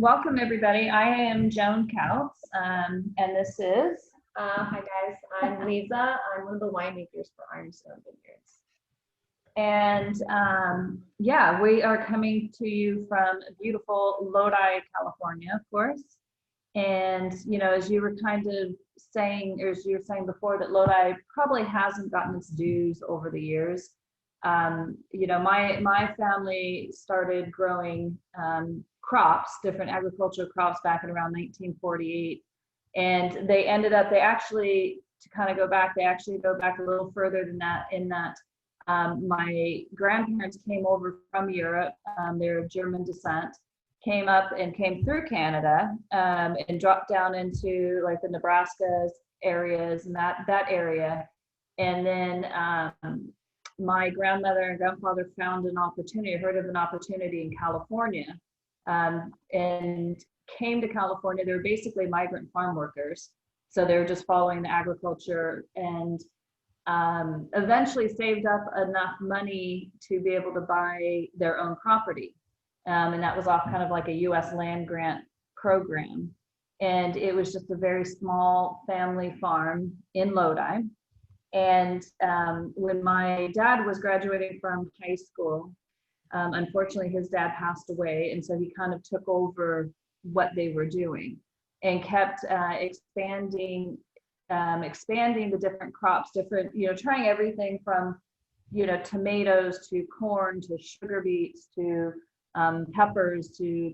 welcome everybody. I am Joan Kautz, and this is. Hi guys, I'm Lisa. I'm one of the winemakers for Ironstone Vineyards. And yeah, we are coming to you from beautiful Lodi, California, of course. And as you were kind of saying, or as you were saying before, that Lodi probably hasn't gotten its dues over the years. My family started growing crops, different agricultural crops, back in around 1948, and they actually, to kind of go back, they actually go back a little further than that, in that my grandparents came over from Europe. They're of German descent, came up and came through Canada, and dropped down into like the Nebraska areas and that area. And then my grandmother and grandfather found an opportunity, heard of an opportunity in California, and came to California. They were basically migrant farm workers. So they were just following the agriculture, and eventually saved up enough money to be able to buy their own property. And that was off kind of like a US land grant program. And it was just a very small family farm in Lodi. And when my dad was graduating from high school, unfortunately his dad passed away. And so he kind of took over what they were doing and kept expanding the different crops, trying everything from, tomatoes to corn to sugar beets to peppers to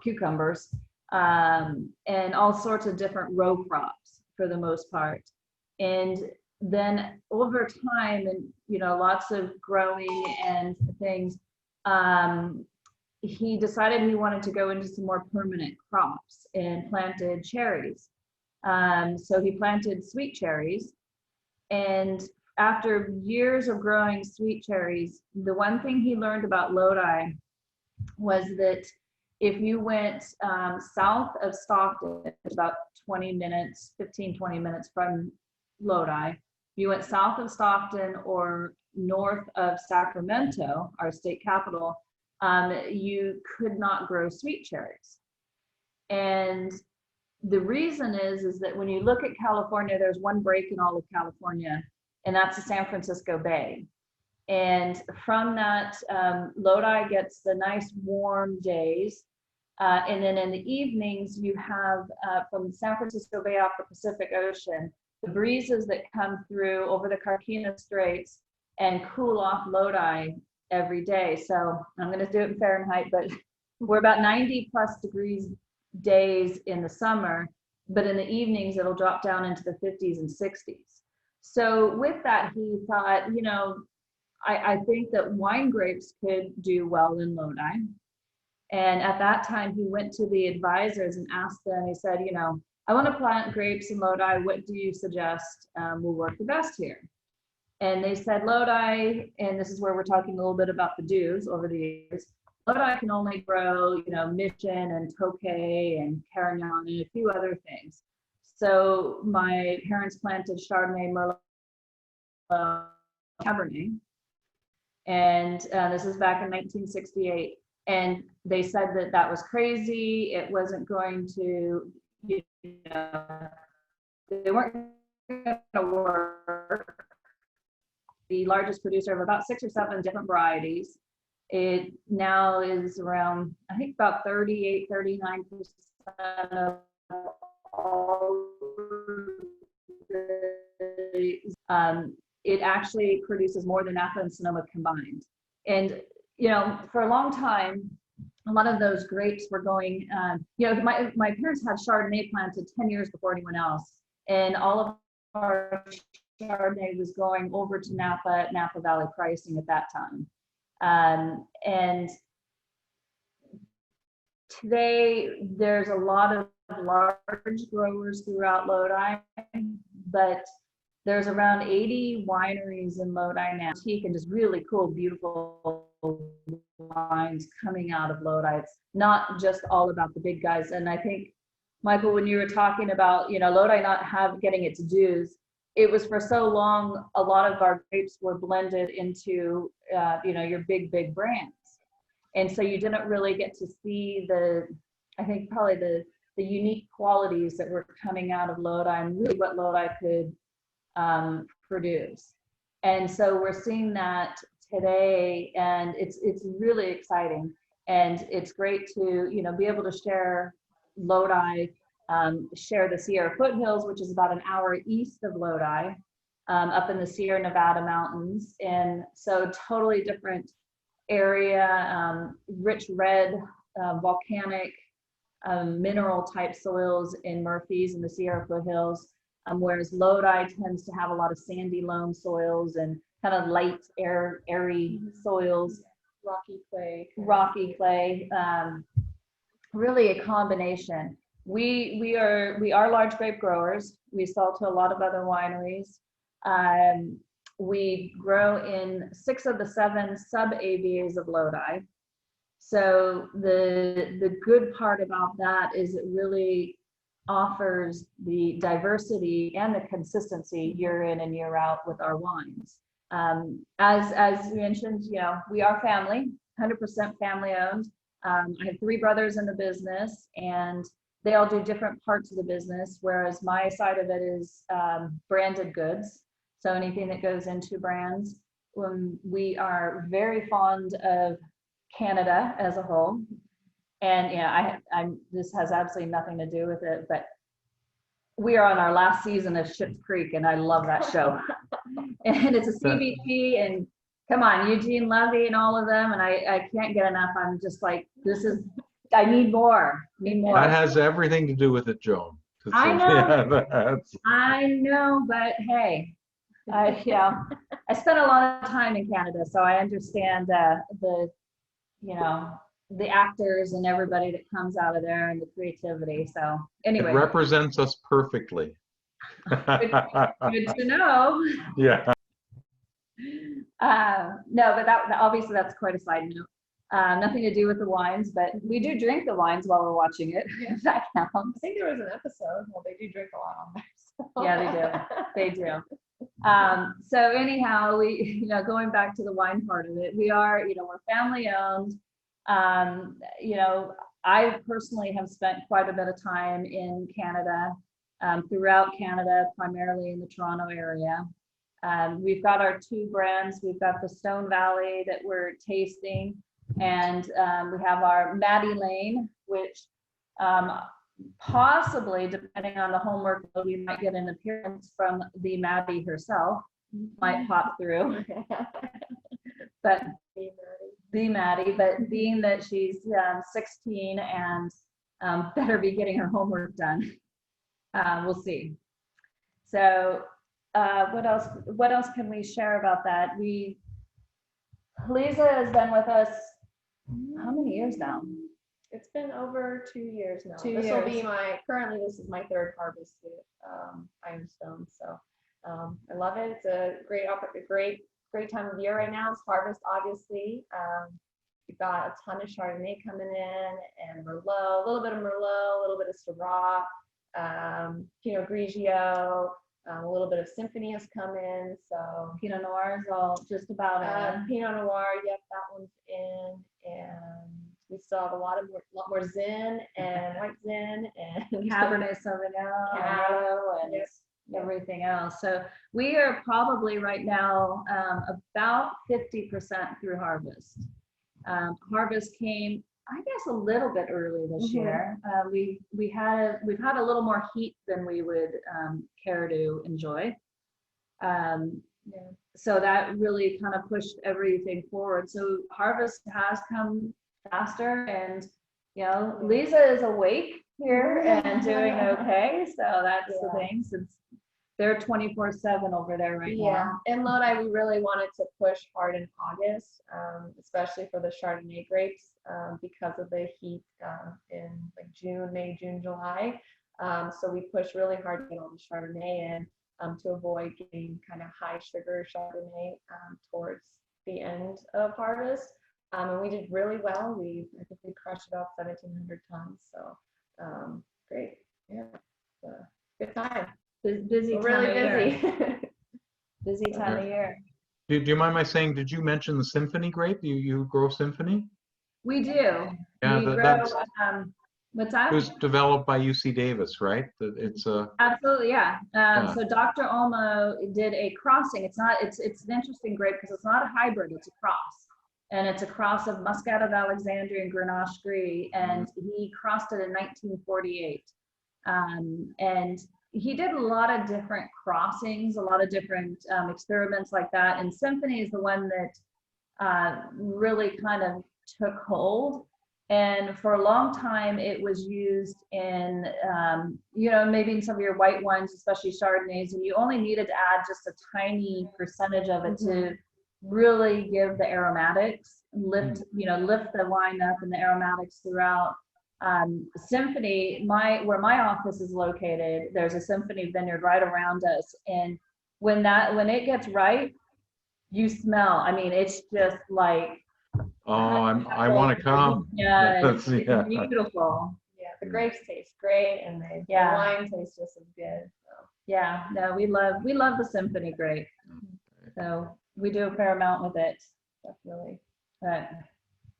cucumbers, and all sorts of different row crops for the most part. And then over time, and lots of growing and things, he decided he wanted to go into some more permanent crops and planted cherries. So he planted sweet cherries, and after years of growing sweet cherries, the one thing he learned about Lodi was that if you went south of Stockton, about 20 minutes from Lodi, you went south of Stockton or north of Sacramento, our state capital, you could not grow sweet cherries. And the reason is that when you look at California, there's one break in all of California, and that's the San Francisco Bay. And from that, Lodi gets the nice warm days. And then in the evenings, you have from San Francisco Bay off the Pacific Ocean, the breezes that come through over the Carquinez Straits and cool off Lodi every day. So I'm going to do it in Fahrenheit, but we're about 90 plus degrees days in the summer, but in the evenings it'll drop down into the 50s and 60s. So with that, he thought, I think that wine grapes could do well in Lodi. And at that time, he went to the advisors and asked them, he said, I want to plant grapes in Lodi. What do you suggest will work the best here? And they said Lodi, and this is where we're talking a little bit about the dues over the years. Lodi can only grow, Mission and Tokay and Carignan and a few other things. So my parents planted Chardonnay, Merlot, Cabernet. And this is back in 1968. And they said that that was crazy. It wasn't going to, they weren't going to work. The largest producer of about 6 or 7 different varieties. It now is around, I think about 38, 39% of all it actually produces more than Napa and Sonoma combined. And, for a long time, a lot of those grapes were going, my parents had Chardonnay planted 10 years before anyone else. And all of our Chardonnay was going over to Napa Valley pricing at that time. And today there's a lot of large growers throughout Lodi, but there's around 80 wineries in Lodi now. Teak and just really cool, beautiful wines coming out of Lodi. It's not just all about the big guys. And I think, Michael, when you were talking about, Lodi not getting its dues, it was for so long, a lot of our grapes were blended into, your big brands. And so you didn't really get to see the I think probably the unique qualities that were coming out of Lodi and really what Lodi could produce. And so we're seeing that today, and it's really exciting. And it's great to, you know, be able to share Lodi, share the Sierra foothills, which is about an hour east of Lodi, up in the Sierra Nevada mountains. And so totally different area, rich red, volcanic, mineral type soils in Murphy's and the Sierra foothills, whereas Lodi tends to have a lot of sandy loam soils and kind of light, airy soils. Rocky clay, really a combination. We are large grape growers. We sell to a lot of other wineries. We grow in 6 of the 7 sub-AVAs of Lodi. So the good part about that is it really offers the diversity and the consistency year in and year out with our wines. As we mentioned, you know, we are family, 100% family owned. I have 3 brothers in the business, and they all do different parts of the business, whereas my side of it is branded goods. So anything that goes into brands. We are very fond of Canada as a whole. And yeah, this has absolutely nothing to do with it, but we are on our last season of Schitt's Creek, and I love that show. And it's a CBT, and come on, Eugene Levy and all of them, and I can't get enough. I'm just like, I need more. That has everything to do with it, Joan. I know. Yeah, I know, but hey, I spent a lot of time in Canada, so I understand the actors and everybody that comes out of there and the creativity. So anyway, it represents us perfectly. good to know. Yeah. No, but that obviously that's quite a side note. Nothing to do with the wines, but we do drink the wines while we're watching it. If that counts. I think there was an episode. Well, they do drink a lot on there. So. Yeah, they do. So anyhow, going back to the wine part of it, we're family owned. I personally have spent quite a bit of time in Canada, throughout Canada, primarily in the Toronto area. We've got our 2 brands. We've got the Stone Valley that we're tasting, and we have our Maddie Lane, which possibly, depending on the homework, we might get an appearance from the Maddie herself, might pop through. But the Maddie, but being that she's 16 and better be getting her homework done, we'll see. So what else can we share about that? Lisa has been with us how many years now? It's been over 2 years now. 2 This years. will be this is my 3rd harvest at Ironstone. So I love it. It's a great time of year right now. It's harvest, obviously. We've got a ton of Chardonnay coming in, and Merlot, a little bit of Merlot, a little bit of Syrah, Pinot Grigio, a little bit of Symphony has come in. So Pinot Noir is all just about Pinot Noir, yep, that one's in, and we still have a lot more Zin and White Zin and Cabernet Sauvignon, and everything else. So we are probably right now about 50% through harvest. Harvest came, I guess, a little bit early this year. We've had a little more heat than we would care to enjoy. So that really kind of pushed everything forward. So harvest has come faster, and Lisa is awake here and doing okay. So that's the thing, since they're 24/7 over there right now. Yeah, in Lodi, we really wanted to push hard in August, especially for the Chardonnay grapes, because of the heat in like May, June, July. So we pushed really hard to get all the Chardonnay in, to avoid getting kind of high sugar Chardonnay towards the end of harvest. And we did really well. I think we crushed about 1,700 tons. So great, yeah, good time. Busy time Really of busy. year. Busy time of year. Do you mind my saying, did you mention the Symphony grape? You grow Symphony? We do. Yeah, We grow that's What's It that? was developed by UC Davis, right? It's a, Absolutely, yeah. Yeah. So Dr. Olmo did a crossing. It's an interesting grape because it's not a hybrid, it's a cross. And it's a cross of Muscat of Alexandria and Grenache Gris, and he crossed it in 1948. And he did a lot of different crossings, a lot of different experiments like that. And Symphony is the one that really kind of took hold. And for a long time, it was used in, maybe in some of your white wines, especially Chardonnays, and you only needed to add just a tiny percentage of it to really give the aromatics, lift the wine up and the aromatics throughout. Symphony, where my office is located, there's a Symphony vineyard right around us. And when it gets ripe, you smell, I mean, it's just like, I want to come. yeah, That's- it's yeah. beautiful. Yeah, the grapes taste great, and the wine tastes just as good. So. Yeah, no, we love the Symphony grape. So we do a fair amount with it. Definitely. But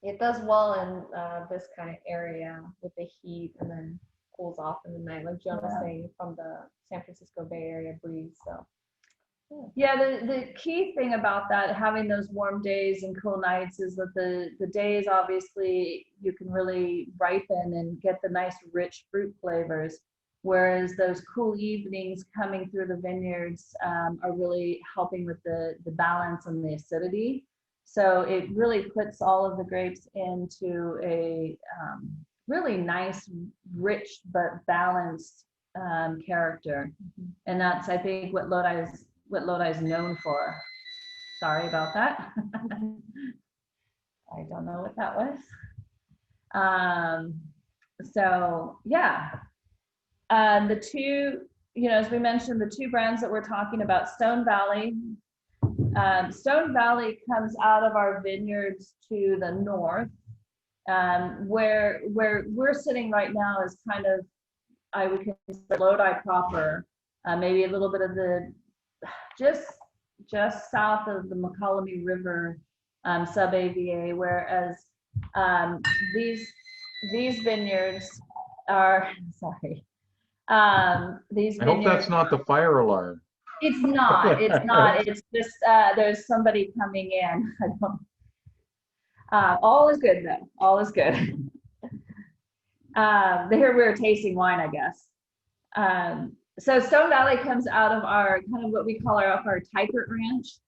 It does well in this kind of area with the heat, and then cools off in the night, like Joan was saying, from the San Francisco Bay Area breeze. So yeah, the key thing about that, having those warm days and cool nights, is that the days, obviously, you can really ripen and get the nice rich fruit flavors, whereas those cool evenings coming through the vineyards are really helping with the balance and the acidity. So it really puts all of the grapes into a really nice, rich but balanced character, and that's, I think, what Lodi's known for. Sorry about that. I don't know what that was. So yeah, the two, as we mentioned, the two brands that we're talking about, Stone Valley. Stone Valley comes out of our vineyards to the north, where we're sitting right now is kind of, I would consider Lodi proper, maybe a little bit of the just south of the McCollum River sub-AVA, whereas these vineyards are, sorry, these vineyards, I hope that's not the fire alarm. It's not, it's just, there's somebody coming in. I don't, all is good though, all is good. Here we're tasting wine, I guess. So Stone Valley comes out of our kind of what we call our Tykert Ranch.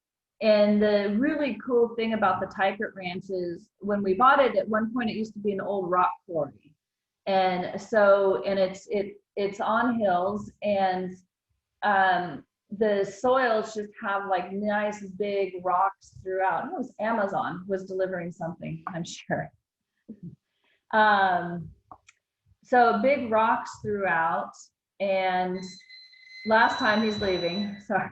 And the really cool thing about the Tykert Ranch is when we bought it, at one point it used to be an old rock quarry. And so, and it's on hills, and the soils just have like nice big rocks throughout. It was Amazon was delivering something, I'm sure. So big rocks throughout, and last time he's leaving, sorry.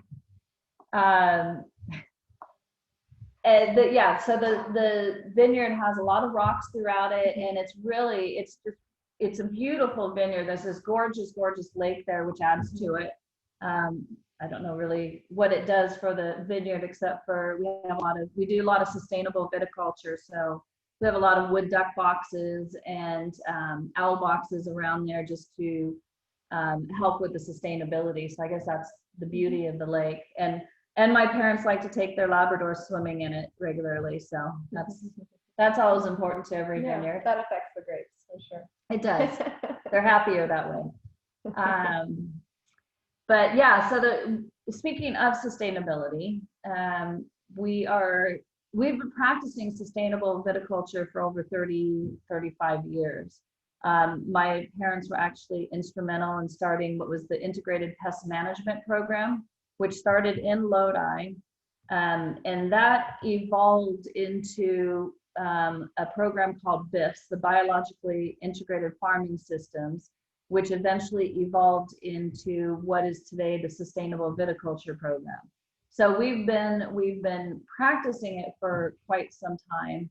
So the vineyard has a lot of rocks throughout it, and it's a beautiful vineyard. There's this gorgeous lake there, which adds to it. I don't know really what it does for the vineyard, except for we do a lot of sustainable viticulture. So we have a lot of wood duck boxes and owl boxes around there just to help with the sustainability. So I guess that's the beauty of the lake. And my parents like to take their Labrador swimming in it regularly. So that's always important to every vineyard. That affects the grapes for sure. It does. They're happier that way. But yeah, so speaking of sustainability, we've been practicing sustainable viticulture for over 35 years. My parents were actually instrumental in starting what was the Integrated Pest Management Program, which started in Lodi, and that evolved into a program called BIFS, the Biologically Integrated Farming Systems, which eventually evolved into what is today the Sustainable Viticulture Program. So we've been practicing it for quite some time.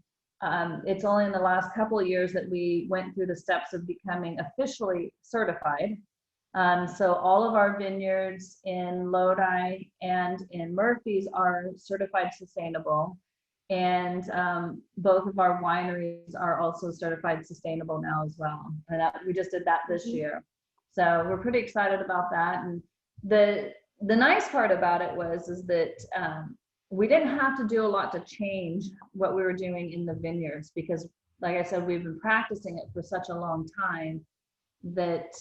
It's only in the last couple of years that we went through the steps of becoming officially certified. So all of our vineyards in Lodi and in Murphy's are certified sustainable. And both of our wineries are also certified sustainable now as well. And we just did that this year. So we're pretty excited about that. And the nice part about it is that we didn't have to do a lot to change what we were doing in the vineyards, because like I said, we've been practicing it for such a long time that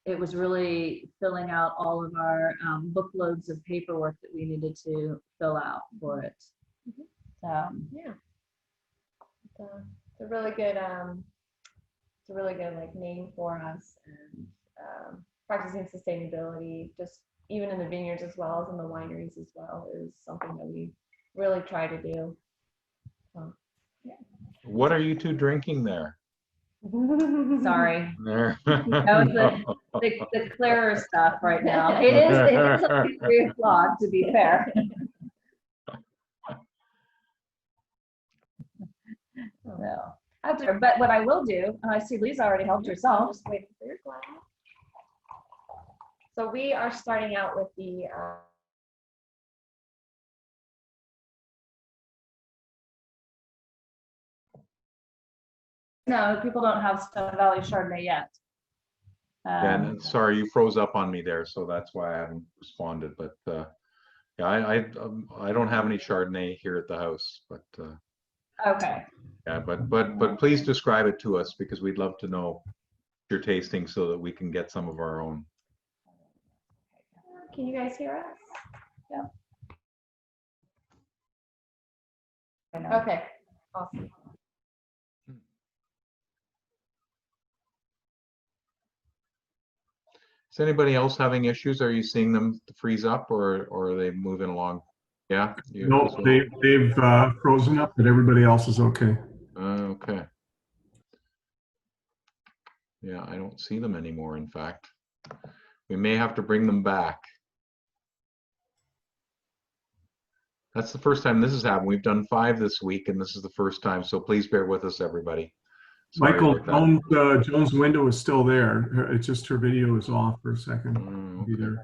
it was really filling out all of our bookloads of paperwork that we needed to fill out for it. Yeah, it's a really good like name for us, and practicing sustainability, just even in the vineyards as well as in the wineries as well, is something that we really try to do. So, yeah. What are you two drinking there? Sorry. There. That was the clearer stuff right now. It is only 3 o'clock, to be fair. So, but what I will do, I see Lisa already helped herself. Just waiting for your glass. So we are starting out with the No, people don't have Stone Valley Chardonnay yet. And sorry, you froze up on me there, so that's why I haven't responded. But yeah, I don't have any Chardonnay here at the house, but Okay. yeah, but please describe it to us, because we'd love to know your tasting so that we can get some of our own. Can you guys hear us? Yeah. Okay, awesome. Is anybody else having issues? Are you seeing them freeze up, or are they moving along? Yeah. No, they've frozen up, but everybody else is okay. Okay. Yeah, I don't see them anymore, in fact. We may have to bring them back. That's the first time this has happened. We've done 5 this week, and this is the first time, so please bear with us, everybody. Sorry Michael, about that. Joan's window is still there. It's just her video is off for a second. Okay.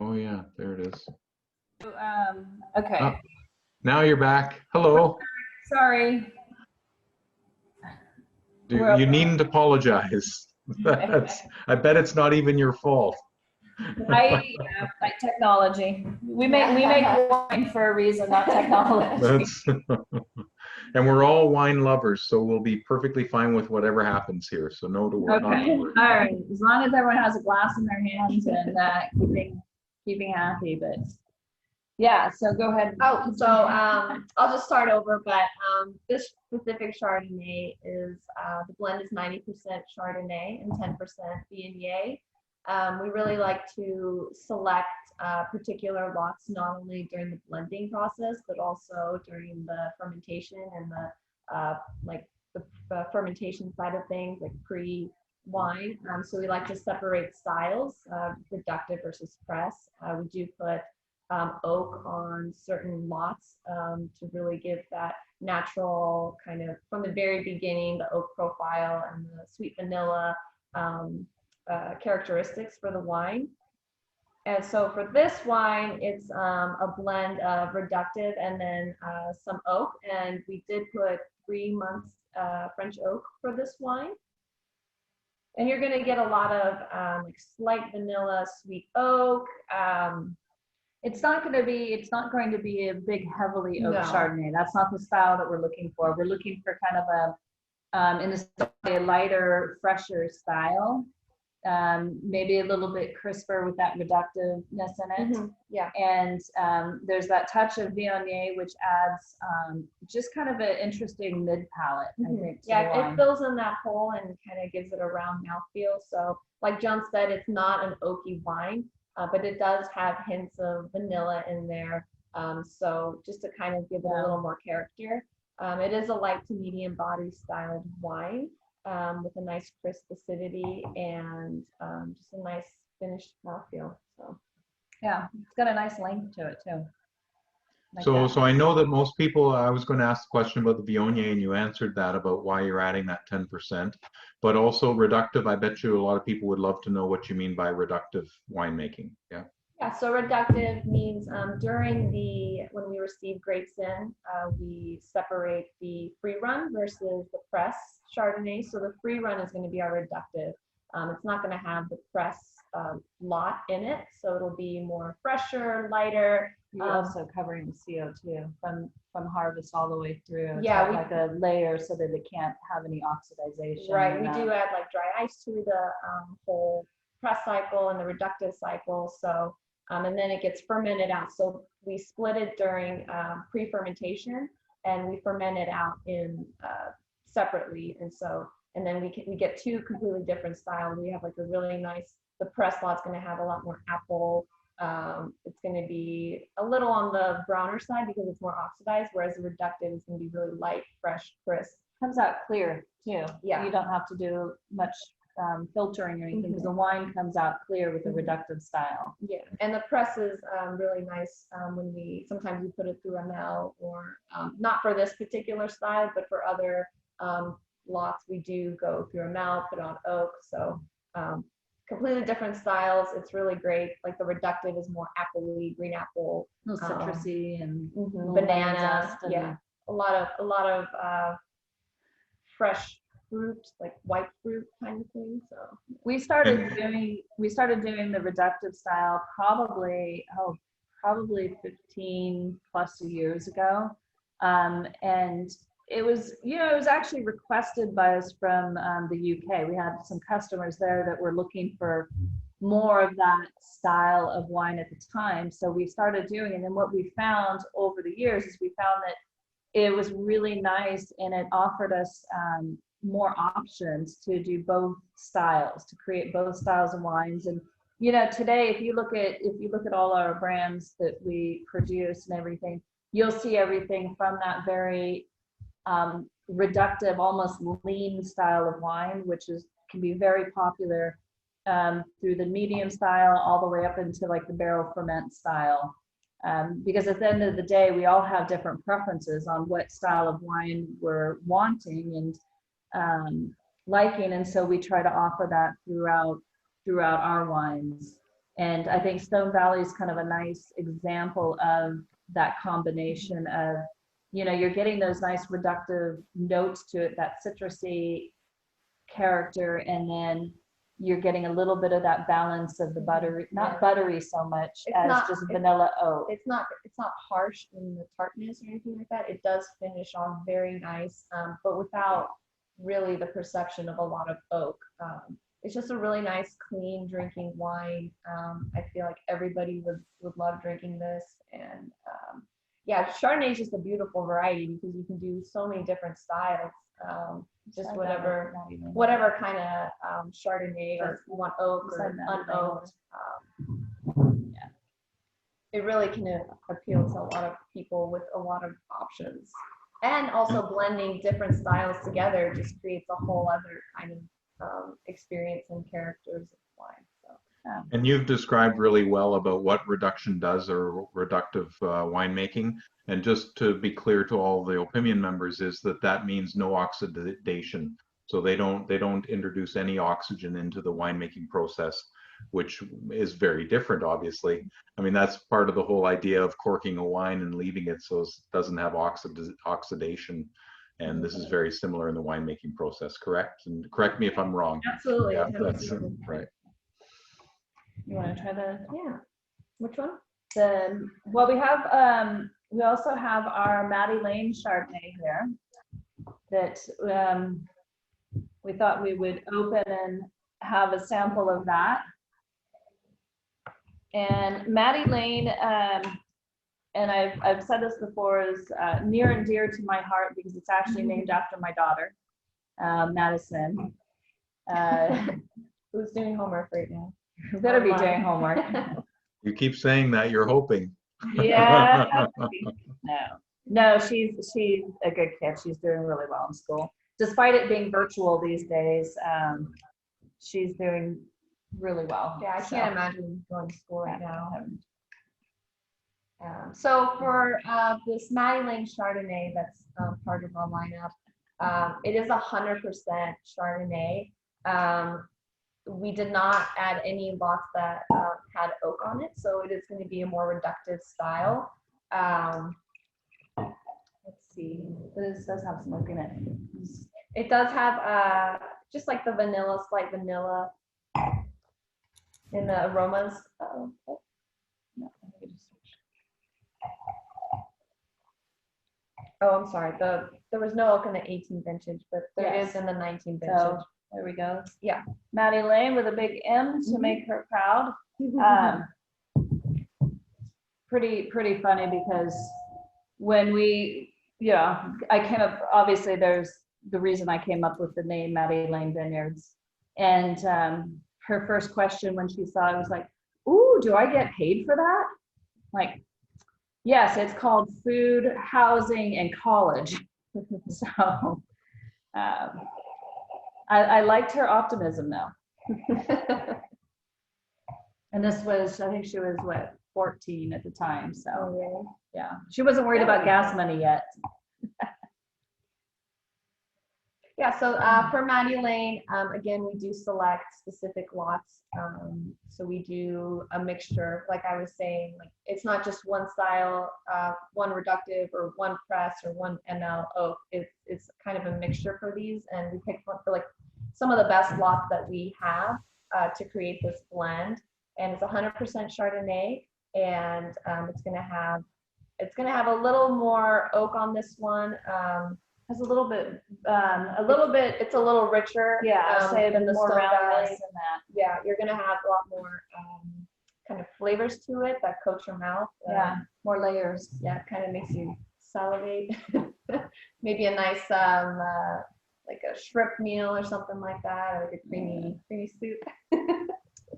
Oh yeah, there it is. Okay. Oh, now you're back. Hello. Sorry. You needn't apologize. I bet it's not even your fault. Like technology. We make wine for a reason, not technology. And we're all wine lovers, so we'll be perfectly fine with whatever happens here. So no to worry. Okay. All right. As long as everyone has a glass in their hands and keeping happy, but yeah. So go ahead. Oh, so I'll just start over, but this specific Chardonnay is the blend is 90% Chardonnay and 10% Viognier. We really like to select particular lots not only during the blending process, but also during the fermentation and the fermentation side of things, like pre-wine. So we like to separate styles, reductive versus press. We do put oak on certain lots to really give that natural kind of, from the very beginning, the oak profile and the sweet vanilla characteristics for the wine. And so for this wine, it's a blend of reductive and then some oak. And we did put 3 months French oak for this wine. And you're going to get a lot of like slight vanilla, sweet oak. It's not going to be a big, heavily oak Chardonnay. That's not the style that we're looking for. We're looking for kind of a lighter, fresher style. Maybe a little bit crisper with that reductiveness in it. Yeah. And there's that touch of Viognier, which adds just kind of an interesting mid palate, I think. Yeah, it fills in that hole and kind of gives it a round mouthfeel. So like John said, it's not an oaky wine, but it does have hints of vanilla in there. So just to kind of give it a little more character. It is a light to medium body styled wine. With a nice crisp acidity and just a nice finished mouthfeel. So yeah, it's got a nice length to it too. Like so I know that most people, I was going to ask the question about the Viognier, and you answered that about why you're adding that 10%, but also reductive. I bet you a lot of people would love to know what you mean by reductive winemaking. Yeah. Yeah, so reductive means when we receive grapes in, we separate the free run versus the press Chardonnay. So the free run is going to be our reductive. It's not going to have the press lot in it, so it'll be more fresher, lighter. You're also covering the CO2 from harvest all the way through. It's Yeah, got like a layer so that it can't have any oxidization. Right, we do add like dry ice to the whole press cycle and the reductive cycle. So, and then it gets fermented out. So we split it during pre-fermentation, and we ferment it out in separately. And so, and then we get two completely different styles. We have like a really nice, the press lot's going to have a lot more apple. It's going to be a little on the browner side because it's more oxidized, whereas the reductive is going to be really light, fresh, crisp. Comes out clear too. Yeah. You don't have to do much filtering or anything because the wine comes out clear with the reductive style. Yeah, and the press is really nice when sometimes we put it through a mill, or not for this particular style, but for other lots we do go through a mill, put on oak. So completely different styles. It's really great. Like the reductive is more appley, green apple, Citrusy and banana. And yeah, a lot of fresh fruit, like white fruit kind of thing. So we started doing the reductive style probably 15 plus years ago, and it was actually requested by us from the UK. We had some customers there that were looking for more of that style of wine at the time, so we started doing it. And what we found over the years is we found that it was really nice, and it offered us more options to do both styles, to create both styles of wines. And today, if you look at all our brands that we produce and everything, you'll see everything from that very reductive, almost lean style of wine, which can be very popular, through the medium style all the way up into like the barrel ferment style. Because at the end of the day, we all have different preferences on what style of wine we're wanting and liking, and so we try to offer that throughout our wines. And I think Stone Valley is kind of a nice example of that combination of, you're getting those nice reductive notes to it, that citrusy character, and then you're getting a little bit of that balance of the buttery, not buttery so much just vanilla oak. It's not harsh in the tartness or anything like that. It does finish off very nice, but without really the perception of a lot of oak. It's just a really nice, clean drinking wine. I feel like everybody would love drinking this. And yeah, Chardonnay is just a beautiful variety because you can do so many different styles. Just whatever kind of Chardonnay, or if you want oak or unoaked. Yeah, it really can appeal to a lot of people with a lot of options. And also blending different styles together just creates a whole other kind of experience and characters of wine. So. Yeah. And you've described really well about what reduction does, or reductive winemaking. And just to be clear to all the Opimian members, is that means no oxidation. So they don't introduce any oxygen into the winemaking process, which is very different, obviously. I mean, that's part of the whole idea of corking a wine and leaving it so it doesn't have oxidation. And this is very similar in the winemaking process, correct? And correct me if I'm wrong. Absolutely. Yeah, that's right. You want to try the? Yeah. Which one? Well, we have. We also have our Maddie Lane Chardonnay here that we thought we would open and have a sample of that. And Maddie Lane, and I've said this before, is near and dear to my heart because it's actually named after my daughter, Madison. Who's doing homework right now? You better be doing homework. You keep saying that, you're hoping. Yeah. No, she's a good kid. She's doing really well in school. Despite it being virtual these days, she's doing really well. Yeah, I can't imagine going to school right now. So for this Maddie Lane Chardonnay that's part of our lineup, it is 100% Chardonnay. We did not add any lots that had oak on it, so it is going to be a more reductive style. Let's see. This does have some oak in it. It does have just like the vanilla, slight vanilla in the aromas. No, let me just switch. Oh, I'm sorry. There was no oak in the 18 vintage, but there is Yes. in the 19 vintage. So there we go. Yeah. Maddie Lane with a big M to make her proud. Pretty funny because when we, I came up, obviously there's the reason I came up with the name Maddie Lane Vineyards. And her first question when she saw it was like, ooh, do I get paid for that? Like, yes, it's called food, housing, and college. So I liked her optimism though. And this was, I think she was what, 14 at the time. So yeah, she wasn't worried about gas money yet. Yeah, so for Maddie Lane, again, we do select specific lots. So we do a mixture, like I was saying, like it's not just one style, one reductive or one press or one ML oak. It's kind of a mixture for these, and we picked one for like some of the best lots that we have to create this blend. And it's 100% Chardonnay, and it's gonna have a little more oak on this one. Has a little bit, It's a little richer. yeah, say than the more Stone roundness Valley. and that. Yeah, you're gonna have a lot more kind of flavors to it that coat your mouth. Yeah, more layers. Yeah, it kind of makes you salivate. Maybe a nice like a shrimp meal or something like that, or like a creamy soup.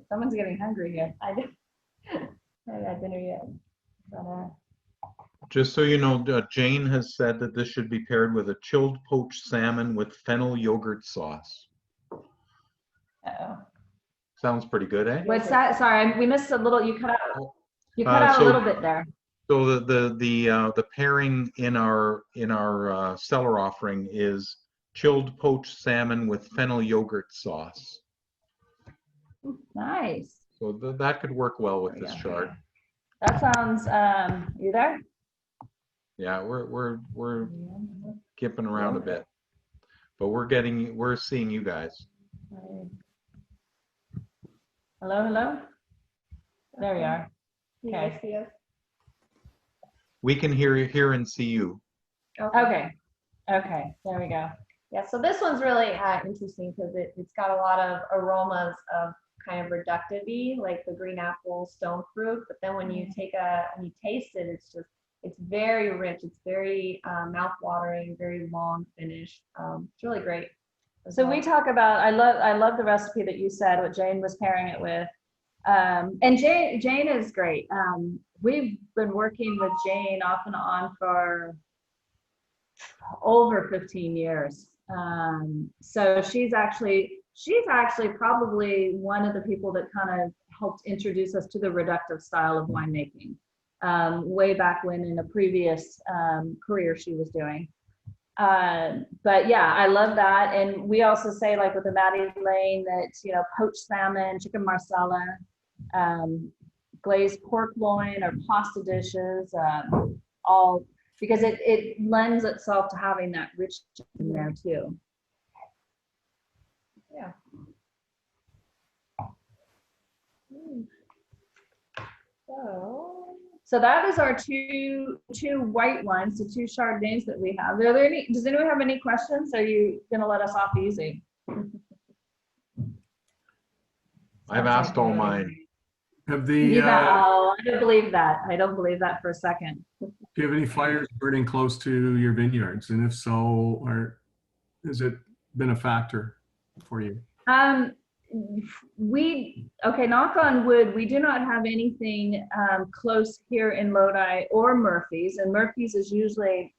Someone's getting hungry here. I haven't had dinner yet. But, Just so you know, Jane has said that this should be paired with a chilled poached salmon with fennel yogurt sauce. Uh-oh. Sounds pretty good, eh? What's that? Sorry, we missed a little. You cut out. You cut Uh, out so- a little bit there. So the pairing in our cellar offering is chilled poached salmon with fennel yogurt sauce. Nice. So that could work well with this Yeah. chart. That sounds. You there? Yeah, we're kipping around a bit, but we're seeing you guys. Hello, hello. There you are. you Okay. guys see us? We can hear and see you. Okay. Okay. There we go. Yeah, so this one's really interesting because it's got a lot of aromas of kind of reductive-y, like the green apple, stone fruit. But then when you when you taste it, it's very rich. It's very mouth-watering, very long finish. It's really great. So we talk about. I love the recipe that you said. What Jane was pairing it with. And Jane is great. We've been working with Jane off and on for over 15 years. So she's actually probably one of the people that kind of helped introduce us to the reductive style of winemaking, way back when in a previous career she was doing. But yeah, I love that. And we also say, like with the Maddie Lane, that, poached salmon, chicken marsala, glazed pork loin or pasta dishes, all because it lends itself to having that richness in there too. Yeah. So that is our two white wines, the two Chardonnays that we have. Does anyone have any questions? Are you gonna let us off easy? I've asked all mine. Have the, I don't believe that. I don't believe that for a second. do you have any fires burning close to your vineyards? And if so, has it been a factor for you? Okay, knock on wood, we do not have anything close here in Lodi or Murphy's. And Murphy's is usually,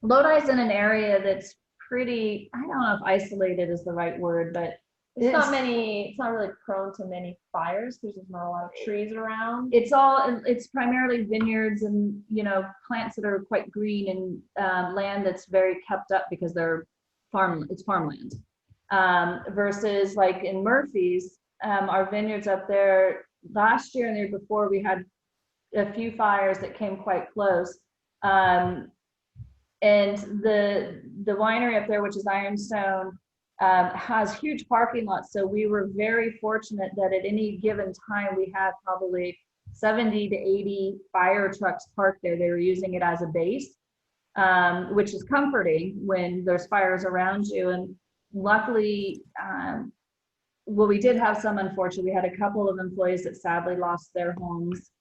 Lodi's in an area that's pretty, I don't know if isolated is the right word, but it's not really prone to many fires because there's not a lot of trees around. It's primarily vineyards and, plants that are quite green and land that's very kept up because it's farmland. Versus like in Murphy's, our vineyards up there, last year and the year before, we had a few fires that came quite close. And the winery up there, which is Ironstone, has huge parking lots. So we were very fortunate that at any given time, we had probably 70 to 80 fire trucks parked there. They were using it as a base, which is comforting when there's fires around you. And luckily, well, we did have some, unfortunately, we had a couple of employees that sadly lost their homes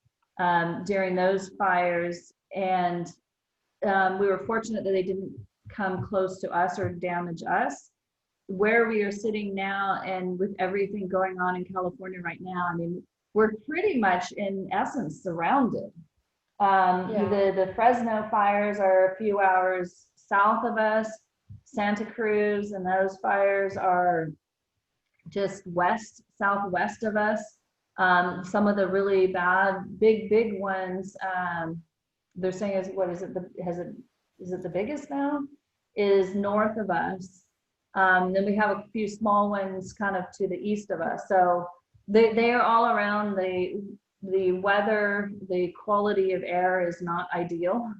during those fires. And we were fortunate that they didn't come close to us or damage us. Where we are sitting now, and with everything going on in California right now, I mean, we're pretty much in essence surrounded. The Fresno fires are a few hours south of us, Santa Cruz, and those fires are just southwest of us. Some of the really bad, big ones, they're saying is it the biggest now? Is north of us. Then we have a few small ones kind of to the east of us. So they are all around. The weather, the quality of air is not ideal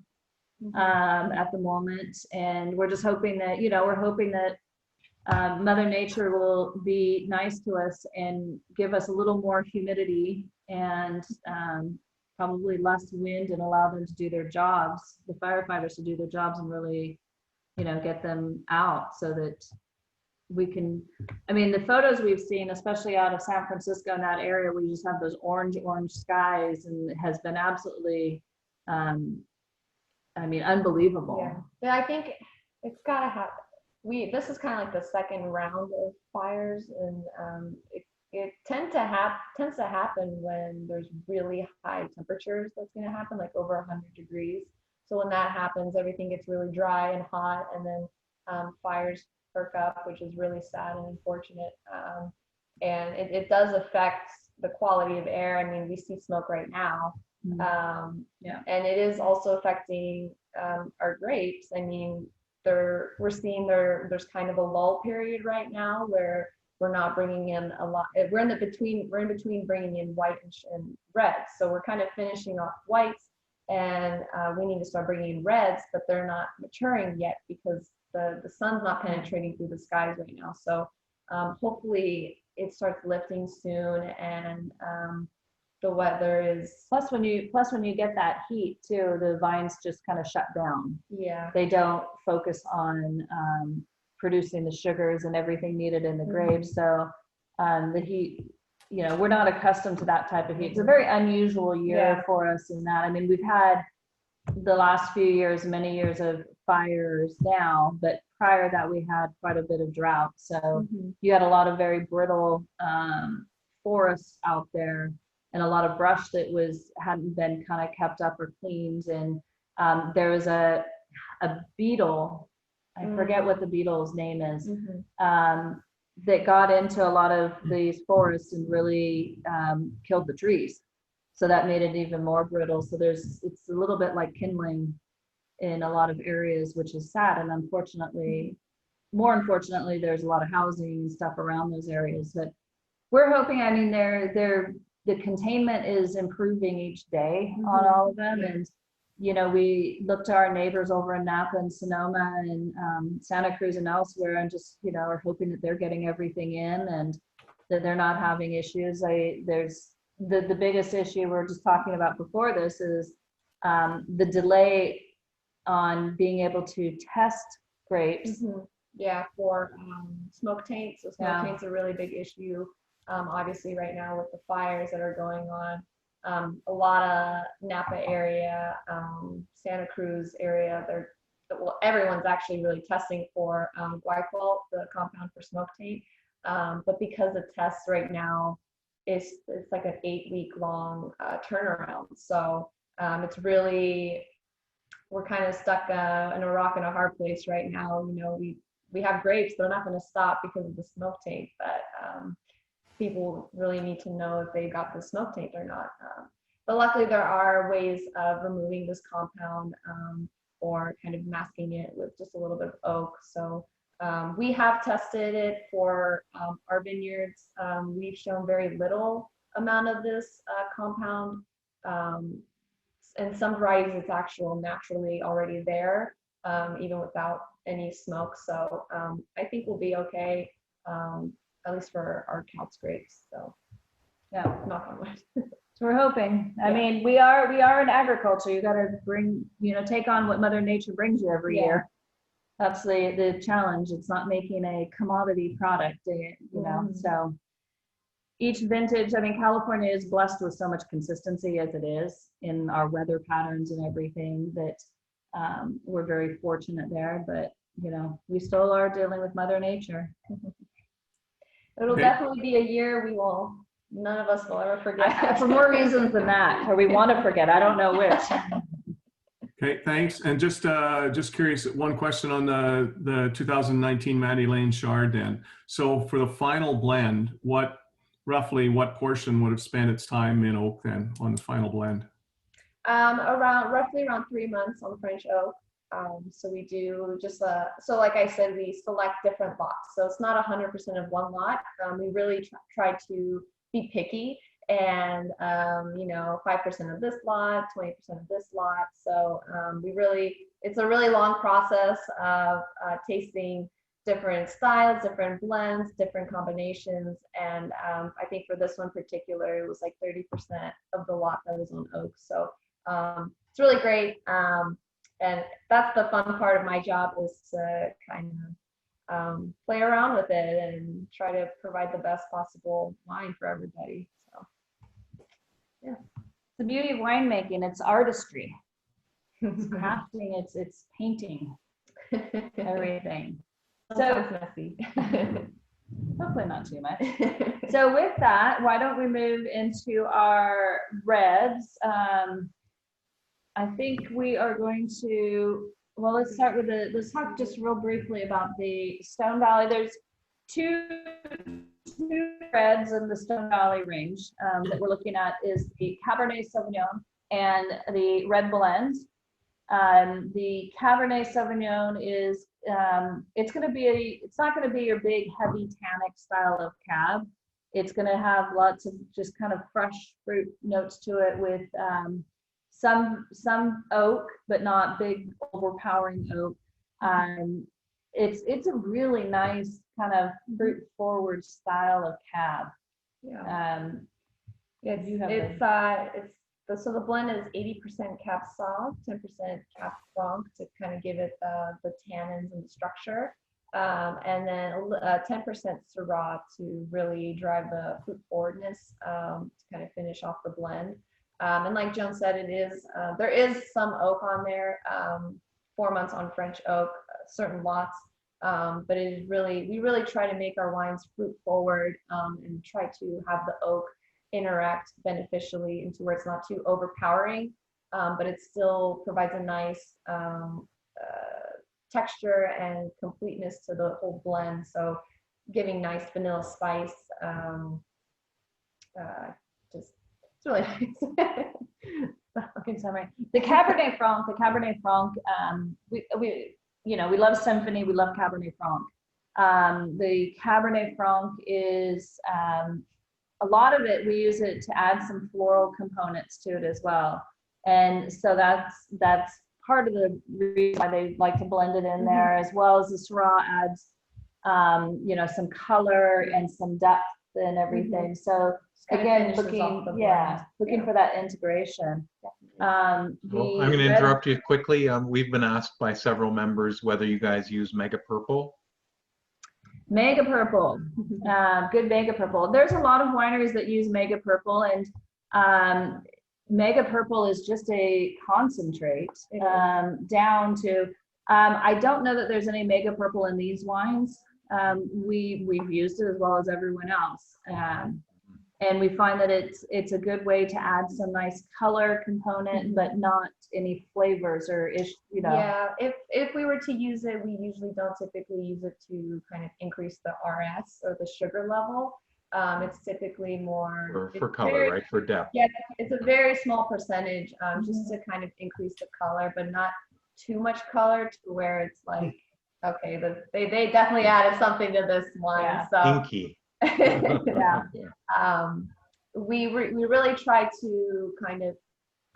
at the moment. And we're just hoping that, Mother Nature will be nice to us and give us a little more humidity and probably less wind, and allow them to do their jobs, the firefighters to do their jobs, and really, get them out so that we can, I mean, the photos we've seen, especially out of San Francisco in that area where you just have those orange skies, and it has been absolutely, unbelievable. Yeah, I think it's gotta happen. This is kind of like the second round of fires, and it tends to happen when there's really high temperatures. That's going to happen, like over 100 degrees. So when that happens, everything gets really dry and hot, and then fires perk up, which is really sad and unfortunate. And it does affect the quality of air. I mean, we see smoke right now. And it is also affecting our grapes. I mean, we're seeing there's kind of a lull period right now where we're not bringing in a lot. We're in between bringing in white and reds. So we're kind of finishing off whites, and we need to start bringing in reds, but they're not maturing yet because the sun's not penetrating through the skies right now. So hopefully it starts lifting soon, and the weather is plus when you get that heat too, the vines just kind of shut down. Yeah, they don't focus on producing the sugars and everything needed in the grapes. So the heat, we're not accustomed to that type of heat. It's a very unusual year for us in that. I mean, we've had the last few years, many years of fires now, but prior to that we had quite a bit of drought. So you had a lot of very brittle forests out there, and a lot of brush that hadn't been kind of kept up or cleaned. And there was a beetle, I forget what the beetle's name is, that got into a lot of these forests and really killed the trees. So that made it even more brittle. So it's a little bit like kindling in a lot of areas, which is sad. And more unfortunately, there's a lot of housing and stuff around those areas. But we're hoping, I mean, the containment is improving each day on all of them. And, we look to our neighbors over in Napa and Sonoma and Santa Cruz and elsewhere, and just, are hoping that they're getting everything in and that they're not having issues. There's the biggest issue we were just talking about before this is the delay on being able to test grapes. Yeah, for smoke taints. So smoke taints are a really big issue. Obviously right now with the fires that are going on, a lot of Napa area, Santa Cruz area, everyone's actually really testing for glycol, the compound for smoke taint. But because the tests right now it's like an 8-week long turnaround. So it's really, we're kind of stuck in a rock and a hard place right now. We have grapes, they're not going to stop because of the smoke taint, but people really need to know if they got the smoke taint or not. But luckily there are ways of removing this compound or kind of masking it with just a little bit of oak. So we have tested it for our vineyards. We've shown very little amount of this compound. And some varieties, it's naturally already there, even without any smoke. So I think we'll be okay, at least for our Kautz grapes. So Yeah, knock on wood. so we're hoping. I Yeah. mean, we are in agriculture. You got to bring, take on what Mother Nature brings you every Yeah. year. That's the challenge. It's not making a commodity product, so each vintage, I mean, California is blessed with so much consistency as it is in our weather patterns and everything that we're very fortunate there, but we still are dealing with Mother Nature. It'll Okay. definitely be a year none of us will ever forget. For more reasons than that, or we want to forget, I don't know which. Okay, thanks. And just curious, one question on the 2019 Maddie Lane Chard then. So for the final blend, roughly what portion would have spent its time in oak then on the final blend? Roughly around 3 months on French oak. So we do just so like I said, we select different lots. So it's not 100% of one lot. We really try to be picky, and 5% of this lot, 20% of this lot. So it's a really long process of tasting different styles, different blends, different combinations. And I think for this one particular, it was like 30% of the lot that was on oak. So it's really great. And that's the fun part of my job, is to kind of play around with it and try to provide the best possible wine for everybody. So yeah. The beauty of winemaking, it's artistry. It's crafting, it's painting, everything. Sometimes messy. Hopefully not too much. So with that, why don't we move into our reds? I think we are going to, well, let's talk just real briefly about the Stone Valley. There's two reds in the Stone Valley range that we're looking at, is the Cabernet Sauvignon and the red blend. The Cabernet Sauvignon is, it's not going to be your big heavy tannic style of cab. It's going to have lots of just kind of fresh fruit notes to it, with some oak, but not big overpowering oak. It's a really nice kind of fruit forward style of cab. Yeah. So the blend is 80% Cab Sauv, 10% Cab Franc to kind of give it the tannins and the structure, and then 10% Syrah to really drive the fruit forwardness, to kind of finish off the blend. And like Joan said, there is some oak on there, 4 months on French oak, certain lots, but we really try to make our wines fruit forward, and try to have the oak interact beneficially into where it's not too overpowering, but it still provides a nice texture and completeness to the whole blend. So giving nice vanilla spice, just it's really nice. Good summary. The Cabernet Franc, we love Symphony, we love Cabernet Franc. The Cabernet Franc is, a lot of it, we use it to add some floral components to it as well. And so that's part of the reason why they like to blend it in there, as well as the Syrah adds, some color and some depth and everything. So again, looking for that integration. I'm going to interrupt you quickly. We've been asked by several members whether you guys use Mega Purple. Mega Purple, good Mega Purple. There's a lot of wineries that use Mega Purple, and Mega Purple is just a concentrate down to, I don't know that there's any Mega Purple in these wines. We've used it as well as everyone else. And we find that it's a good way to add some nice color component, but not any flavors or Yeah, if we were to use it, we usually don't typically use it to kind of increase the RS or the sugar level. It's typically more for color, right? For depth. Yeah, it's a very small percentage, just to kind of increase the color, but not too much color to where it's like, okay, they definitely added something to this wine. Yeah. So Pinky. yeah. we really try to kind of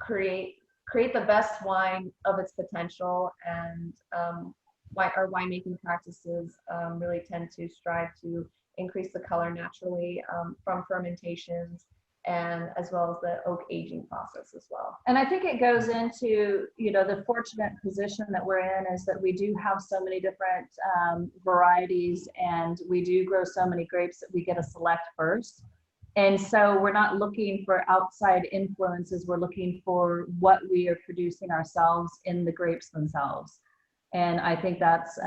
create the best wine of its potential, and our winemaking practices really tend to strive to increase the color naturally from fermentations, and as well as the oak aging process as well. And I think it goes into, the fortunate position that we're in is that we do have so many different varieties, and we do grow so many grapes that we get to select first. And so we're not looking for outside influences. We're looking for what we are producing ourselves in the grapes themselves. And I think that's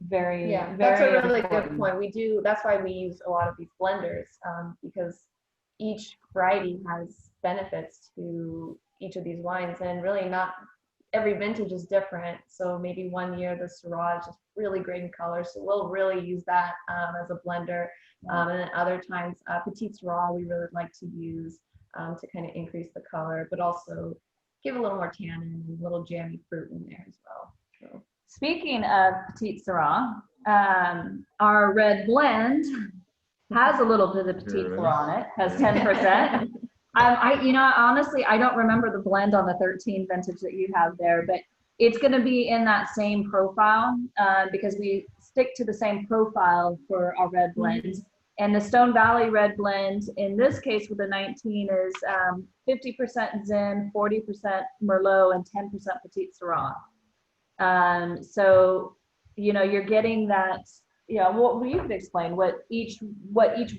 very, that's very a really important. good point. That's why we use a lot of these blenders, because each variety has benefits to each of these wines, and really not every vintage is different. So maybe one year the Syrah is just really great in color, so we'll really use that as a blender. And then other times, Petit Syrah we really like to use to kind of increase the color, but also give a little more tannin and a little jammy fruit in there as well. So. Speaking of Petit Syrah, our red blend has a little bit of Petit Syrah on it, has 10%. Honestly, I don't remember the blend on the 13 vintage that you have there, but it's going to be in that same profile because we stick to the same profile for our red blends. And the Stone Valley red blend, in this case with the 19, is 50% Zin, 40% Merlot, and 10% Petit Syrah. So, you're getting that. Well, you could explain what each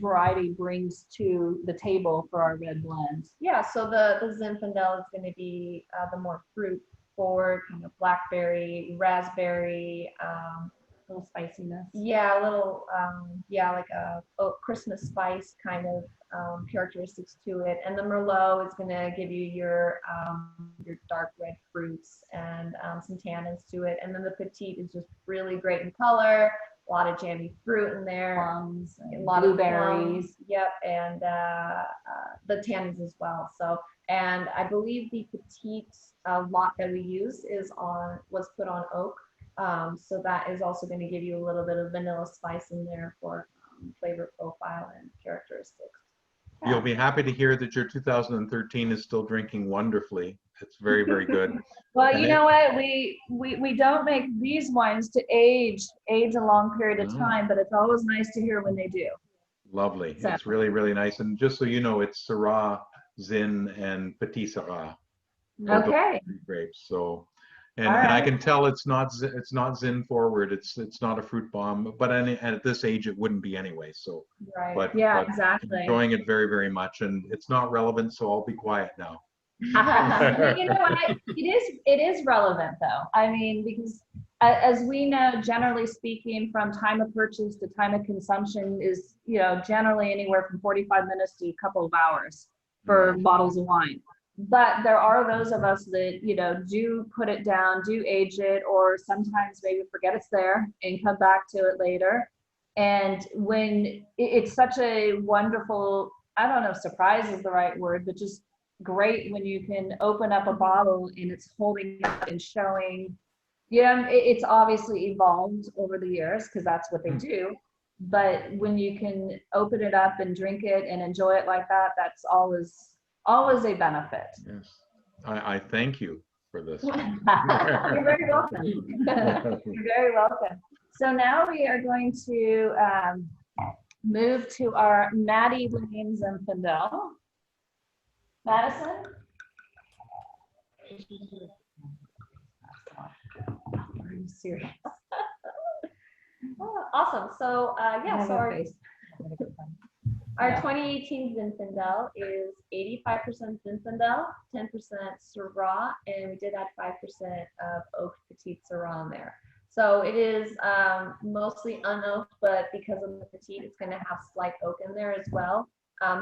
variety brings to the table for our red blends. Yeah, so the Zinfandel is going to be the more fruit forward, kind of blackberry, raspberry, Little spiciness. Yeah, a little, like a Christmas spice kind of characteristics to it. And the Merlot is going to give you your dark red fruits and some tannins to it. And then the Petite is just really great in color. A lot of jammy fruit in there, Plums, a lot blueberries. of plums, yep, and the tannins as well. So, and I believe the Petite lot that we use was put on oak. So that is also going to give you a little bit of vanilla spice in there for flavor profile and characteristics. You'll be happy to hear that your 2013 is still drinking wonderfully. It's very, very good. Well, you know what? We don't make these wines to age a long period of time, but it's always nice to hear when they do. Lovely. So. It's really, really nice. And just so you know, it's Syrah, Zin, and Petit Syrah. Okay. Grapes. So, and I can tell it's not Zin forward. It's not a fruit bomb. But at this age, it wouldn't be anyway. So, right. But exactly. Enjoying it very, very much, and it's not relevant. So I'll be quiet now. You know what? It is relevant though. I mean, because as we know, generally speaking, from time of purchase to time of consumption is, generally anywhere from 45 minutes to a couple of hours for bottles of wine. But there are those of us that, do put it down, do age it, or sometimes maybe forget it's there and come back to it later. And when it's such a wonderful, I don't know if surprise is the right word, but just great when you can open up a bottle and it's holding up and showing, it's obviously evolved over the years because that's what they do. But when you can open it up and drink it and enjoy it like that, that's always a benefit. Yes. I thank you for this. You're very welcome. You're very welcome. So now we are going to move to our Maddie Lane Zinfandel. Madison? Are you serious? Oh, awesome. So our 2018 Zinfandel is 85% Zinfandel, 10% Syrah, and we did add 5% of oak Petit Syrah in there. So it is mostly unoaked, but because of the Petit, it's going to have slight oak in there as well.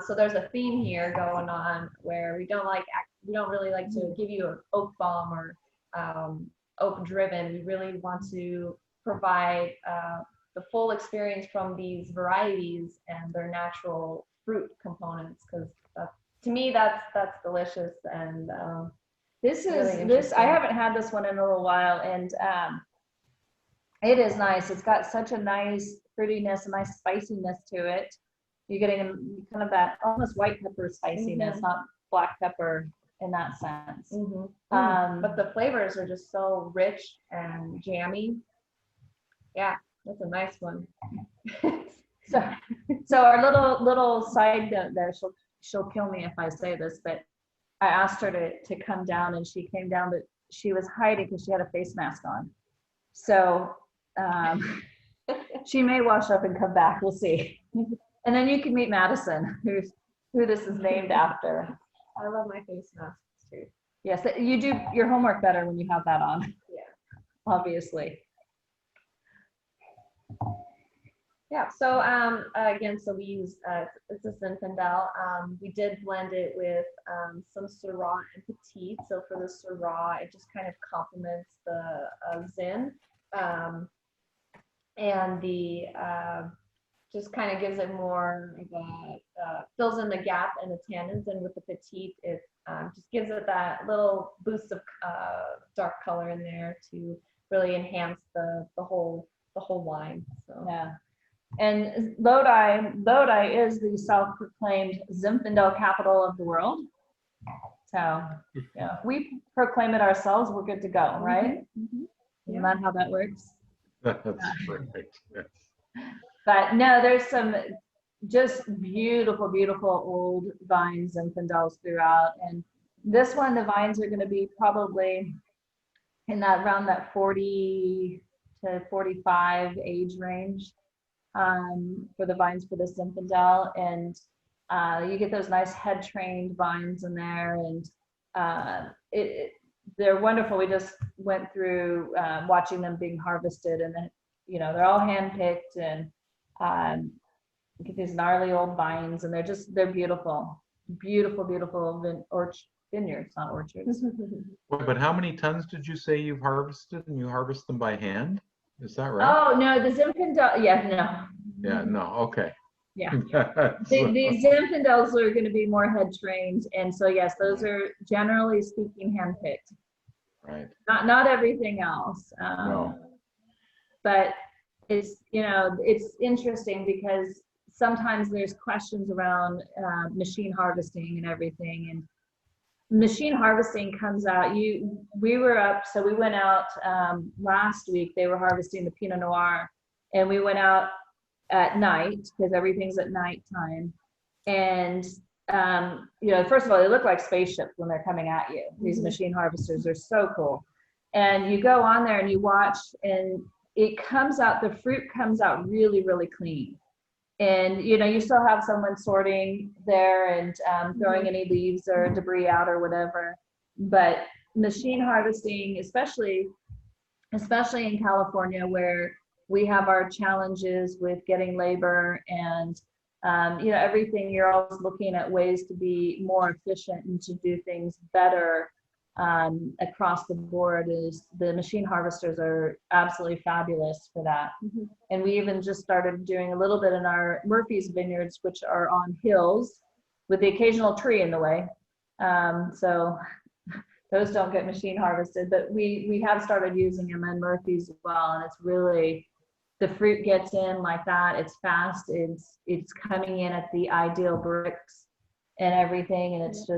So there's a theme here going on where we don't really like to give you an oak bomb or oak driven. We really want to provide the full experience from these varieties and their natural fruit components, because to me that's delicious. And this really I haven't had this one in a little while, and it is nice. It's got such a nice fruitiness, a nice spiciness to it. You're getting kind of that almost white pepper spiciness, not black pepper in that sense. But the flavors are just so rich and jammy. Yeah, that's a nice one. So our little side note there, she'll kill me if I say this, but I asked her to come down, and she came down, but she was hiding because she had a face mask on. So she may wash up and come back. We'll see. And then you can meet Madison, who this is named after. I love my face masks too. Yes, you do your homework better when you have that on. Yeah. Obviously. Yeah, so again, so we use, it's a Zinfandel. We did blend it with some Syrah and Petite. So for the Syrah, it just kind of complements the Zin. And the, just kind of gives it more of a, fills in the gap in the tannins. And with the Petite, it just gives it that little boost of dark color in there to really enhance the whole wine. So. Yeah. And Lodi is the self-proclaimed Zinfandel capital of the world. So, yeah, we proclaim it ourselves. We're good to go, right? Isn't that how that works? That's perfect. Yes. But no, there's some just beautiful, beautiful old vines and Zinfandels throughout. And this one, the vines are going to be probably in that around that 40 to 45 age range. For the vines for the Zinfandel, and you get those nice head trained vines in there, and they're wonderful. We just went through watching them being harvested, and then they're all hand picked, and you get these gnarly old vines, and they're beautiful, beautiful, beautiful vineyards, not orchards. But how many tons did you say you've harvested, and you harvest them by hand? Is that right? Oh no, the Zinfandel. Yeah, no. Yeah, no. Okay. Yeah. The Zinfandels are going to be more head trained, and so yes, those are generally speaking handpicked. Right. Not everything else. No. But it's it's interesting because sometimes there's questions around machine harvesting and everything, and machine harvesting comes out. We were up, so we went out last week. They were harvesting the Pinot Noir, and we went out at night because everything's at nighttime. And first of all, they look like spaceships when they're coming at you. These machine harvesters are so cool. And you go on there and you watch, and it comes out. The fruit comes out really, really clean. And you still have someone sorting there and throwing any leaves or debris out or whatever. But machine harvesting, especially in California, where we have our challenges with getting labor and everything, you're always looking at ways to be more efficient and to do things better across the board. Is the machine harvesters are absolutely fabulous for that. And we even just started doing a little bit in our Murphy's vineyards, which are on hills with the occasional tree in the way. So those don't get machine harvested, but we have started using them in Murphy's as well. And it's really, the fruit gets in like that. It's fast. It's coming in at the ideal bricks and everything, and it's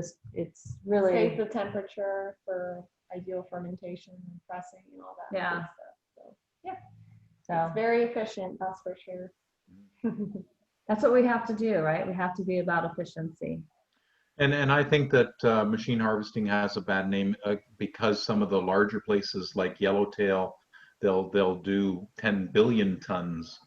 really safe the temperature for ideal fermentation and pressing and all that good stuff. So it's very efficient, that's for sure. That's what we have to do, right? We have to be about efficiency. And I think that machine harvesting has a bad name because some of the larger places like Yellowtail, they'll do 10 billion tons.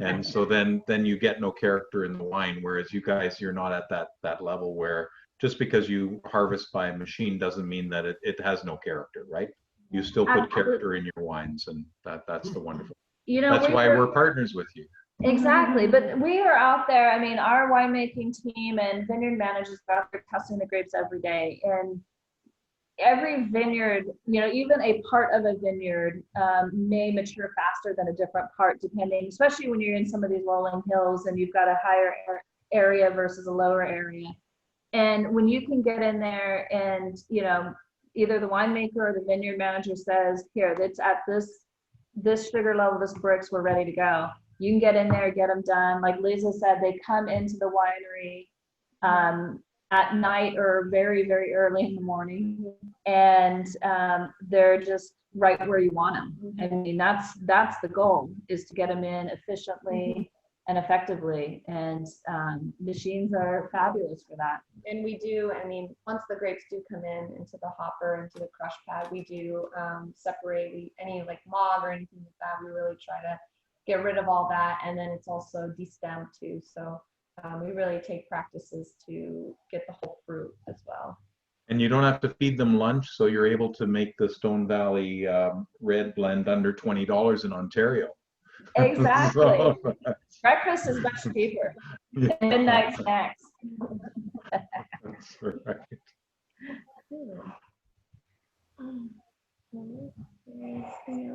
And so then you get no character in the wine, whereas you guys, you're not at that level where just because you harvest by a machine doesn't mean that it has no character, right? You still put character in your wines, and that's the wonderful. That's why we're partners with you. Exactly, but we are out there. I mean, our winemaking team and vineyard managers are out there testing the grapes every day, and every vineyard, even a part of a vineyard may mature faster than a different part, depending, especially when you're in some of these rolling hills and you've got a higher area versus a lower area. And when you can get in there and, either the winemaker or the vineyard manager says, here, it's at this sugar level, this bricks, we're ready to go. You can get in there, get them done. Like Lisa said, they come into the winery at night or very, very early in the morning, and they're just right where you want them. I mean, that's the goal, is to get them in efficiently and effectively, and machines are fabulous for that. And we do, I mean, once the grapes do come in into the hopper, into the crush pad, we do separate any like mold or anything like that. We really try to get rid of all that, and then it's also destemmed too. So we really take practices to get the whole fruit as well. And you don't have to feed them lunch, so you're able to make the Stone Valley red blend under $20 in Ontario. Exactly. So, Breakfast is much cheaper. yeah, Midnight snacks. that's right.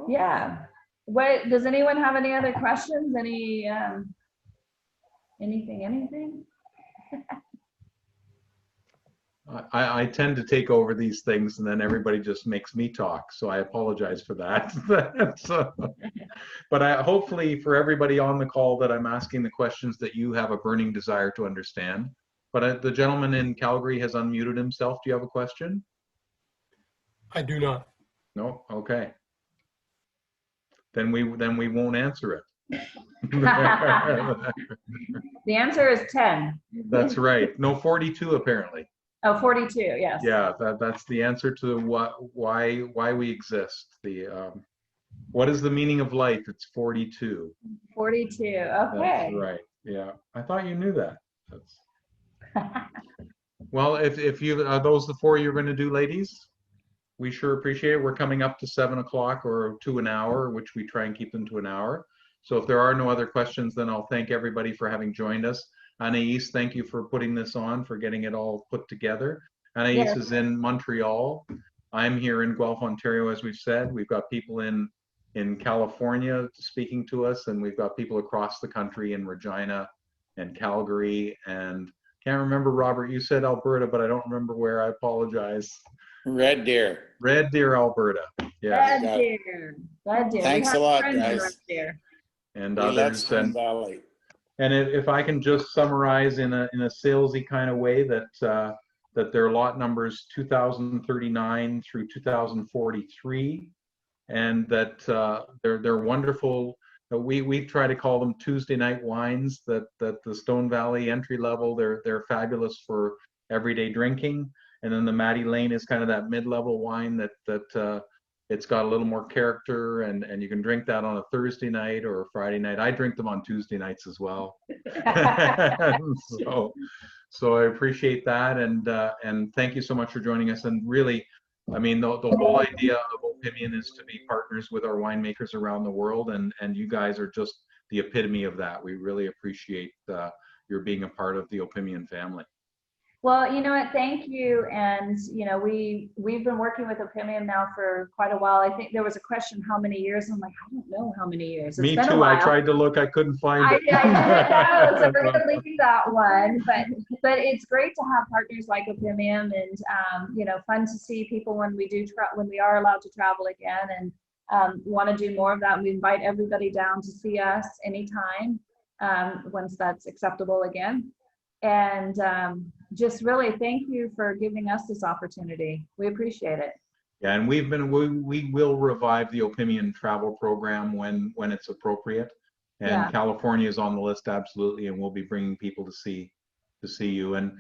Yeah. What, does anyone have any other questions? Any anything? I tend to take over these things, and then everybody just makes me talk. So I apologize for that. But hopefully for everybody on the call that I'm asking the questions, that you have a burning desire to understand. But the gentleman in Calgary has unmuted himself. Do you have a question? I do not. No? Okay. Then we won't answer it. The answer is 10. That's right. No, 42 apparently. Oh, 42, yes. Yeah, that's the answer to why we exist. What is the meaning of life? It's 42. 42, okay. That's right. Yeah, I thought you knew that. Well, if you are those the four you're going to do, ladies, we sure appreciate it. We're coming up to 7 o'clock or to an hour, which we try and keep them to an hour. So if there are no other questions, then I'll thank everybody for having joined us. Anais, thank you for putting this on, for getting it all put together. Anais Yes. is in Montreal. I'm here in Guelph, Ontario, as we've said. We've got people in California speaking to us, and we've got people across the country in Regina and Calgary, and can't remember, Robert, you said Alberta, but I don't remember where. I apologize. Red Deer. Red Deer, Alberta. Yeah. Red Deer. Red Deer. Thanks We have a lot, friends in guys. Red Deer. And We love others. Stone Valley. And if I can just summarize in a salesy kind of way, that their lot numbers 2039 through 2043, and that they're wonderful. We try to call them Tuesday night wines. That the Stone Valley entry level, they're fabulous for everyday drinking. And then the Maddie Lane is kind of that mid-level wine that it's got a little more character, and you can drink that on a Thursday night or a Friday night. I drink them on Tuesday nights as well. So I appreciate that, and thank you so much for joining us. And really, I mean, the whole idea of Opimian is to be partners with our winemakers around the world, and you guys are just the epitome of that. We really appreciate your being a part of the Opimian family. Well, you know what, thank you. And, you know, we've been working with Opimian now for quite a while. I think there was a question, how many years? I'm like, I don't know how many years. It's Me been a too. while. I tried to look, I couldn't find it. I know, so we're gonna leave that one. But it's great to have partners like Opimian, and you know, fun to see people when we are allowed to travel again, and want to do more of that. We invite everybody down to see us anytime, once that's acceptable again. And just really thank you for giving us this opportunity. We appreciate it. Yeah, and we will revive the Opimian travel program when it's appropriate. And Yeah. California is on the list, absolutely, and we'll be bringing people to see you. And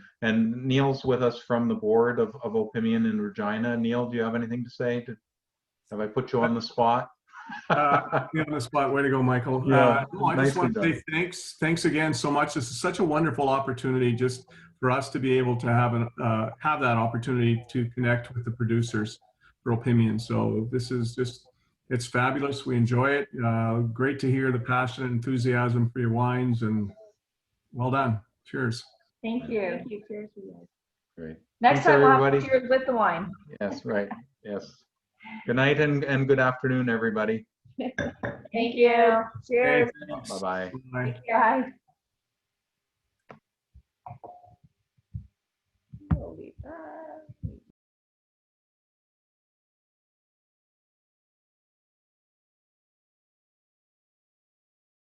Neil's with us from the board of Opimian in Regina. Neil, do you have anything to say? Have I put you on the spot? You're on the spot. Way to go, Michael. Yeah, No, I just want to say thanks again so much. This is such a wonderful opportunity just for us to be able to have that opportunity to connect with the producers for Opimian. So this is just, it's fabulous. We enjoy it. Great to hear the passion and enthusiasm for your wines, and well done. Cheers. Thank you. Thank you. Cheers, you guys. Great. Next Thanks, time we'll everybody. have cheers with the wine. Yes, right. Yes. Good night and good afternoon, everybody. Thank you. Cheers. Bye-bye. Bye. Bye. We'll leave that.